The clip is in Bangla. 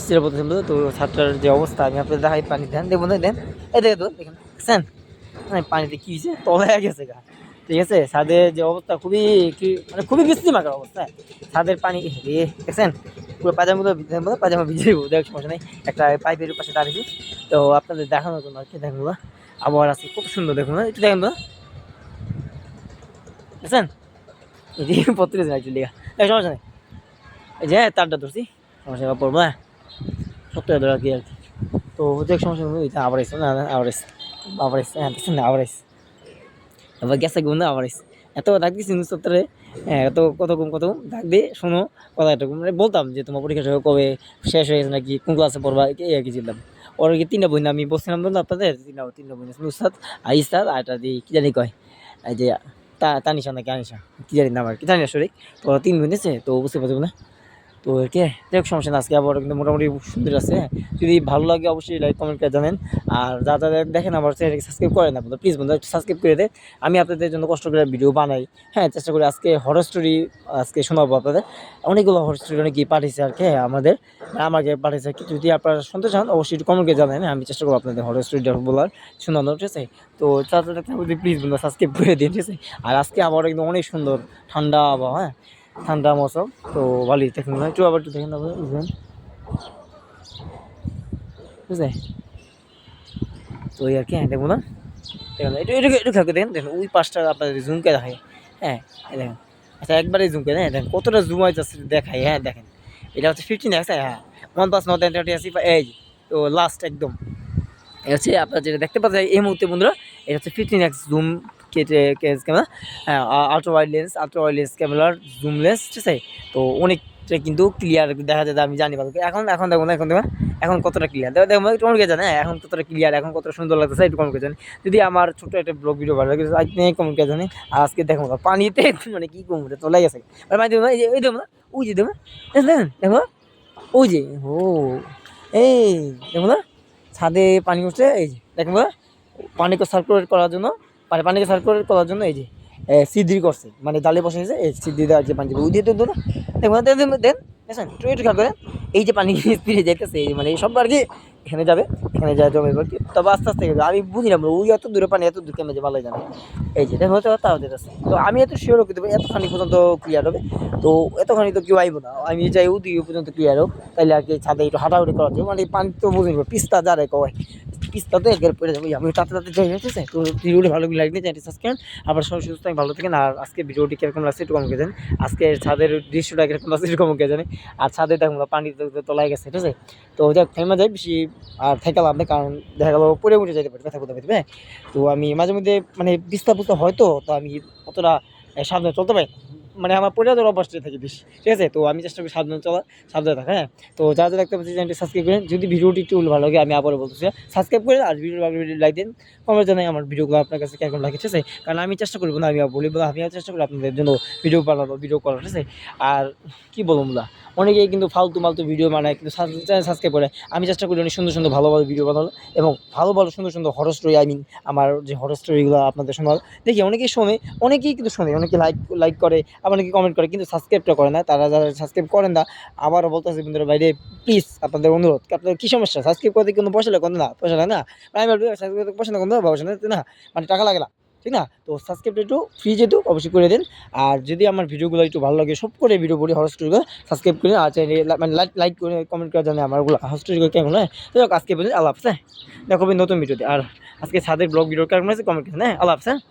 যেটা বলতেছেন তো ছাদটার যে অবস্থা আমি আপনাদের দেখাই, পানি দেন দেখুন, দেন এই দেখে তো দেখেন দেখছেন পানিতে কি হয়েছে, তলায় গেছে গা। ঠিক আছে, ছাদের যে অবস্থা খুবই মানে খুবই বিশ্রীমাকার অবস্থা। ছাদের পানি দেখছেন পুরো পাজামা পাজামা ভিজে দেখ, সমস্যা নেই। একটা পাইপের পাশে দাঁড়িয়েছি তো আপনাদের দেখানোর জন্য আর কি। দেখুন আবহাওয়া আছে খুব সুন্দর, দেখুন একটু দেখেন তো দেখছেন এই যে পত্রে একটু লেখা, সমস্যা নেই। এই যে তারটা ধরছি, সমস্যা পড়বো হ্যাঁ, সত্যি ধরা কি আর কি। তো দেখ সমস্যা নেই, আবার এসছে না, আবার এসছে হ্যাঁ, দেখছেন না আবার এসছে, আবার গেছে গুণ আবার এসছে। এত ডাক দিচ্ছি নিউজ পেপারে, হ্যাঁ এত কত ডাক দিয়ে শোনো কথা একটু মানে বলতাম যে তোমার পরীক্ষা কবে শেষ হয়ে গেছে নাকি, কোন ক্লাসে পড়বা এই আর কি চিনতাম। ওর কি 3টা বই না আমি বলছিলাম তো আপনাদের, 3টা বই আছে, নুসরাত আইসাদ আর একটা দিয়ে কি জানি কয় এই যে তানিশা নাকি আনিশা কি জানি নাম আর কি, জানি না সরি। তো ওরা 3 বই নিয়েছে তো বুঝতে পারছি না। তো কে দেখ সমস্যা না, আজকে আবার কিন্তু মোটামুটি সুন্দর আছে। যদি ভালো লাগে অবশ্যই লাইক কমেন্ট করে জানেন। আর যারা দেখেন আমার চ্যানেলকে সাবস্ক্রাইব করেন না বন্ধু, প্লিজ বন্ধু একটু সাবস্ক্রাইব করে দেয়। আমি আপনাদের জন্য কষ্ট করে ভিডিও বানাই, হ্যাঁ চেষ্টা করি। আজকে হরর স্টোরি আজকে শোনাবো আপনাদের, অনেকগুলো হরর স্টোরি অনেকেই পাঠিয়েছে আর কি, আমাদের আমাকে পাঠিয়েছে আর কি। যদি আপনারা শুনতে চান অবশ্যই একটু কমেন্ট করে জানেন, আমি চেষ্টা করবো আপনাদের হরর স্টোরিটা বলার শোনানোর, ঠিক আছে। তো চাচা প্লিজ বন্ধু সাবস্ক্রাইব করে দিন, ঠিক আছে। আর আজকে আবার একদম অনেক সুন্দর ঠান্ডা আবহাওয়া, হ্যাঁ ঠান্ডা মৌসুম, তো ভালোই দেখুন একটু আবার একটু দেখেন তারপরে বুঝলেন, বুঝলেন তো ওই আর কি। হ্যাঁ দেখবো না, দেখুন একটু একটু একটু খেয়াল করে দেখেন, দেখুন ওই পাশটা আপনাদের জুমকে দেখায়, হ্যাঁ দেখেন। আচ্ছা একবারে জুমকে দেন, দেখেন কতটা জুম হয়ে যাচ্ছে দেখাই, হ্যাঁ দেখেন এটা হচ্ছে 15x, হ্যাঁ 1+9 এই তো লাস্ট একদম হচ্ছে আপনারা যেটা দেখতে পাচ্ছেন এই মুহূর্তে বন্ধুরা, এটা হচ্ছে 15x জুম ক্যামেরা, হ্যাঁ আলট্রা ওয়াইড লেন্স ক্যামেরার জুমলেস, ঠিক আছে। তো অনেকটা কিন্তু ক্লিয়ার দেখা যায়, আমি জানি ভালো। এখন দেখো না, এখন কতটা ক্লিয়ার দেখো একটু কমেন্ট করে জানে, এখন কতটা ক্লিয়ার, এখন কতটা সুন্দর লাগতেছে একটু কমেন্ট করে জানি। যদি আমার ছোট্ট একটা ব্লগ ভিডিও ভালো লাগে কমেন্ট করে জানি। আর আজকে দেখো পানিতে মানে কি কমবে চলে গেছে, ওই দেখো না, ওই যে দেখো দেখো ওই যে ও এই দেখো না ছাদে পানি উঠছে, এই যে দেখেন পানিকে সার্কুলেট করার জন্য, পানিকে সার্কুলেট করার জন্য এই যে সিদ্ধি করছে, মানে জালে বসে এই সিদ্ধি দেওয়ার যে পানি ওই দিয়ে তো না দেখুন দেন দেখছেন একটু খেয়াল করেন, এই যে পানি স্পিডে যাইতেছে মানে সব আর কি এখানে যাবে, এখানে যা জমে এবার কি, তবে আস্তে আস্তে আমি বুঝি না ওই এত দূরে পানি এত দূর কেমন যে ভালো জানে। এই যে দেখো তাও যেতেছে, তো আমি এত শিওর করতে পারি এতখানি পর্যন্ত ক্লিয়ার হবে, তো এতখানি তো কেউ আইব না, আমি চাই ওদিকে পর্যন্ত ক্লিয়ার হোক, তাইলে আর কি ছাদে একটু হাঁটাহাঁটি করা যাবে, মানে পানি তো বুঝে নিব পিস্তা যারে কয় পিস্তা তো একের পরে যাবো, আমি তাতে যাই হয়েছে। তো ভিডিওটি ভালো লাগলে চ্যানেলটি সাবস্ক্রাইব, আবার সবাই সুস্থ থাকেন ভালো থাকেন। আর আজকে ভিডিওটি কীরকম লাগছে একটু কমকে জানেন, আজকে ছাদের দৃশ্যটা কীরকম লাগছে একটু কমকে জানে। আর ছাদে দেখুন পানি তোলাই গেছে, ঠিক আছে। তো যাক থেমে যায় বেশি আর থেকে লাভ নেই, কারণ দেখা গেলো পড়ে উঠে যেতে পারে ব্যথা করতে পারবে। তো আমি মাঝে মধ্যে মানে বিস্তার হয়তো তো আমি অতটা সাবধানে চলতে পারি, মানে আমার পরিবার অভ্যাসটা থাকে বেশি, ঠিক আছে। তো আমি চেষ্টা করি সাবধানে চলা, সাবধানে থাকা, হ্যাঁ। তো যা দেখতে পাচ্ছি চ্যানেলটি সাবস্ক্রাইব করেন, যদি ভিডিওটি একটু ভালো লাগে আমি আবারও বলতেছি সাবস্ক্রাইব করেন, আর ভিডিও লাইক দেন, কমেন্ট জানাই আমার ভিডিওগুলো আপনার কাছে কেমন লাগে, ঠিক আছে। কারণ আমি চেষ্টা করবো না, আমি বলি বলে আমি চেষ্টা করি আপনাদের জন্য ভিডিও বানাবো, ভিডিও করার, ঠিক আছে। আর কী বলবো বলা, অনেকেই কিন্তু ফালতু ভিডিও বানায় কিন্তু চ্যানেল সাবস্ক্রাইব করে। আমি চেষ্টা করি অনেক সুন্দর ভালো ভিডিও বানানো, এবং ভালো সুন্দর হরর স্টোরি, আমার যে হরর স্টোরিগুলো আপনাদের শোনার দেখি অনেকেই শোনে, অনেকেই কিন্তু শোনে, অনেকে লাইক করে, আবার অনেকে কমেন্ট করে, কিন্তু সাবস্ক্রাইবটা করে না। তারা যারা সাবস্ক্রাইব করেন না, আবারও বলতেছে বন্ধুরা বাইরে প্লিজ আপনাদের অনুরোধ, আপনাদের কী সমস্যা সাবস্ক্রাইব করতে কোনো পয়সা লাগে না, পয়সা লাগে না, আমি সাবস্ক্রাইব করতে পয়সা লাগে না, মানে টাকা লাগে না, ঠিক না। তো সাবস্ক্রাইবটা একটু ফ্রি যেহেতু অবশ্যই করে দিন। আর যদি আমার ভিডিওগুলো একটু ভালো লাগে সব করে ভিডিও বলি হরর স্টোরিগুলো সাবস্ক্রাইব করে, আর মানে লাইক করে কমেন্ট করে জানে আমারগুলো হরর স্টোরিগুলো কেমন হয়। তো আজকে বলি আল্লাহ হাফেজ, হ্যাঁ দেখো নতুন ভিডিওতে। আর আজকে ছাদের ব্লগ ভিডিও কেমন আছে কমেন্ট করেন, হ্যাঁ আল্লাহ হাফেজ, হ্যাঁ।